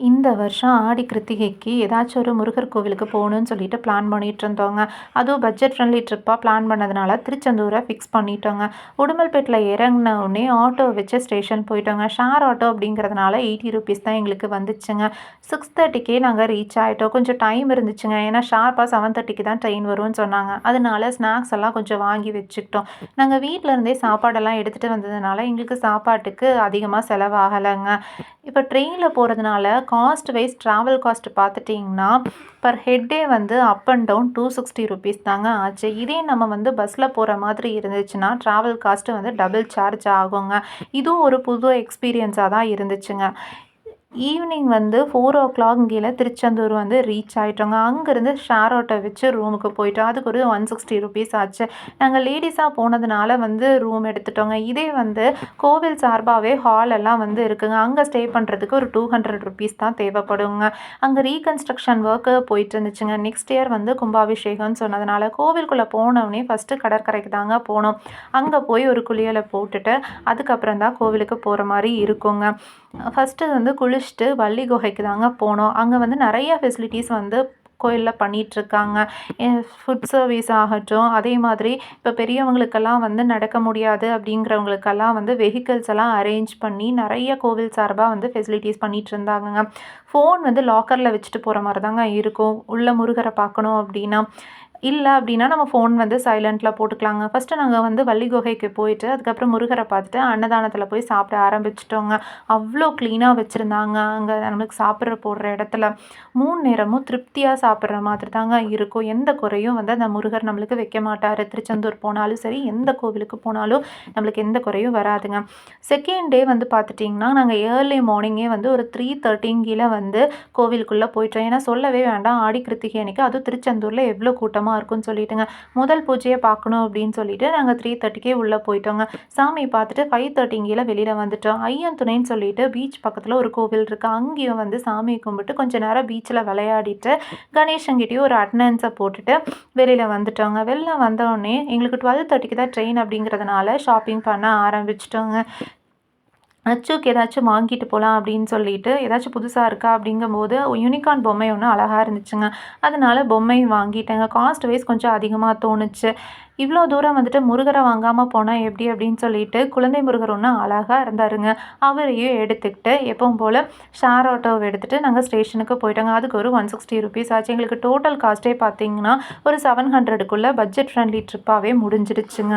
இந்த வருஷம் ஆடி கிருத்திகைக்கு ஏதாச்சும் ஒரு முருகர் கோவிலுக்கு போகணும்னு சொல்லிட்டு பிளான் பண்ணிட்டு இருந்தோங்க. அதுவும் பட்ஜெட் ஃப்ரெண்ட்லி ட்ரிப்பாக பிளான் பண்ணதுனால திருச்செந்தூரை ஃபிக்ஸ் பண்ணிட்டோங்க. உடுமல்பேட்டில் இறங்கின உடனே ஆட்டோ வச்சு ஸ்டேஷன் போயிட்டோங்க. ஷேர் ஆட்டோ அப்படிங்கிறதுனால ₹80 தான் எங்களுக்கு வந்துச்சுங்க. 6:30க்கே நாங்கள் ரீச் ஆகிட்டோம். கொஞ்சம் டைம் இருந்துச்சுங்க. ஏன்னா ஷார்ப்பாக 7:30க்கு தான் ட்ரெயின் வரும்னு சொன்னாங்க. அதனால ஸ்நாக்ஸ் எல்லாம் கொஞ்சம் வாங்கி வச்சுக்கிட்டோம். நாங்கள் வீட்டில் இருந்தே சாப்பாடெல்லாம் எடுத்துகிட்டு வந்ததுனால எங்களுக்கு சாப்பாட்டுக்கு அதிகமாக செலவாகலைங்க. இப்போ ட்ரெயினில் போகிறதுனால காஸ்ட் வைஸ் ட்ராவல் காஸ்ட் பார்த்துட்டிங்கன்னா பர் ஹெட்டே வந்து அப் அண்ட் டவுன் ₹260 தாங்க ஆச்சு. இதே நம்ம வந்து பஸ்ஸில் போகிற மாதிரி இருந்துச்சுன்னா ட்ராவல் காஸ்ட்டு வந்து டபுள் சார்ஜ் ஆகுங்க. இதுவும் ஒரு புது எக்ஸ்பீரியன்ஸாக தான் இருந்துச்சுங்க. ஈவினிங் வந்து 4:00 திருச்செந்தூர் வந்து ரீச் ஆகிட்டோங்க. அங்கேருந்து ஷேர் ஆட்டோ வச்சு ரூமுக்கு போயிட்டோம். அதுக்கு ஒரு ₹160 ஆச்சு. நாங்கள் லேடிஸாக போனதுனால வந்து ரூம் எடுத்துட்டோங்க. இதே வந்து கோவில் சார்பாகவே ஹால் எல்லாம் வந்து இருக்குங்க. அங்கே ஸ்டே பண்ணுறதுக்கு ஒரு ₹200 தான் தேவைப்படுங்க. அங்கே ரீகன்ஸ்ட்ரக்ஷன் ஒர்க்கு போயிட்டு இருந்துச்சுங்க. நெக்ஸ்ட் இயர் வந்து கும்பாபிஷேகம்னு சொன்னதுனால கோவிலுக்குள்ளே போனோடனே ஃபஸ்ட்டு கடற்கரைக்கு தாங்க போனோம். அங்கே போய் ஒரு குளியலை போட்டுட்டு அதுக்கப்புறம் தான் கோவிலுக்கு போகிற மாதிரி இருக்குங்க. ஃபஸ்ட்டு வந்து குளிச்சுட்டு வள்ளி குகைக்கு தாங்க போனோம். அங்கே வந்து நிறைய ஃபெசிலிட்டிஸ் வந்து கோயிலில் பண்ணிகிட்ருக்காங்க. ஃபுட் சர்வீஸ் ஆகட்டும், அதே மாதிரி இப்போ பெரியவங்களுக்கெல்லாம் வந்து நடக்க முடியாது அப்படிங்கிறவங்களுக்கெல்லாம் வந்து வெஹிக்கிள்ஸ் எல்லாம் அரேஞ்ச் பண்ணி நிறைய கோவில் சார்பாக வந்து ஃபெசிலிட்டிஸ் பண்ணிகிட்டு இருந்தாங்கங்க. ஃபோன் வந்து லாக்கரில் வச்சுட்டு போகிற மாதிரி தாங்க இருக்கும். உள்ள முருகரை பார்க்கணும் அப்படின்னா. இல்லை அப்படின்னா நம்ம ஃபோன் வந்து சைலண்ட்டில் போட்டுக்கலாங்க. ஃபஸ்ட்டு நாங்கள் வந்து வள்ளி குகைக்கு போயிட்டு அதுக்கப்புறம் முருகரை பார்த்துட்டு அன்னதானத்தில் போய் சாப்பிட ஆரம்பிச்சிட்டோங்க. அவ்வளோ க்ளீனாக வச்சுருந்தாங்க. அங்கே நம்மளுக்கு சாப்பிட்ற போடுற இடத்துல 3 நேரமும் திருப்தியாக சாப்பிட்ற மாதிரி தாங்க இருக்கும். எந்த குறையும் வந்து அந்த முருகர் நம்மளுக்கு வைக்க மாட்டார். திருச்செந்தூர் போனாலும் சரி, எந்த கோவிலுக்கு போனாலும் நம்மளுக்கு எந்த குறையும் வராதுங்க. செகண்ட் டே வந்து பார்த்துட்டிங்கன்னா நாங்கள் ஏர்லி மார்னிங்கே வந்து ஒரு 3:30 வந்து கோவிலுக்குள்ளே போயிட்டோம். ஏன்னா சொல்லவே வேண்டாம், ஆடி கிருத்திகை அன்னைக்கு அதுவும் திருச்செந்தூரில் எவ்வளோ கூட்டமாக இருக்கும்னு சொல்லிட்டுங்க. முதல் பூஜையை பார்க்கணும் அப்படின்னு சொல்லிட்டு நாங்கள் 3:30க்கே உள்ளே போயிட்டோங்க. சாமி பார்த்துட்டு 5:30 வெளியில் வந்துட்டோம். ஐயன் துணைன்னு சொல்லிட்டு பீச் பக்கத்தில் ஒரு கோவில் இருக்குது. அங்கேயும் வந்து சாமி கும்பிட்டு கொஞ்சம் நேரம் பீச்சில் விளையாடிட்டு கணேசங்கிட்டையும் ஒரு அட்டனன்ஸை போட்டுட்டு வெளியில் வந்துட்டோங்க. வெளில வந்தோடனே எங்களுக்கு 12:30க்கு தான் ட்ரெயின் அப்படிங்கிறதுனால ஷாப்பிங் பண்ண ஆரம்பிச்சிட்டோங்க. அச்சுக்கு ஏதாச்சும் வாங்கிட்டு போகலாம் அப்படின்னு சொல்லிட்டு ஏதாச்சும் புதுசாக இருக்கா அப்படிங்கும்போது யூனிகார்ன் பொம்மை ஒன்று அழகாக இருந்துச்சுங்க. அதனால பொம்மை வாங்கிட்டேங்க. காஸ்ட் வைஸ் கொஞ்சம் அதிகமாக தோணுச்சு. இவ்வளோ தூரம் வந்துட்டு முருகரை வாங்காமல் போனால் எப்படி அப்படின்னு சொல்லிட்டு குழந்தை முருகர் ஒன்று அழகாக இருந்தாருங்க. அவரையும் எடுத்துக்கிட்டு எப்பவும் போல் ஷேர் ஆட்டோவை எடுத்துகிட்டு நாங்கள் ஸ்டேஷனுக்கு போயிட்டோங்க. அதுக்கு ஒரு ₹160 ஆச்சு. எங்களுக்கு டோட்டல் காஸ்ட்டே பார்த்தீங்கன்னா ஒரு 700க்குள்ளே பட்ஜெட் ஃப்ரெண்ட்லி ட்ரிப்பாகவே முடிஞ்சிடுச்சுங்க.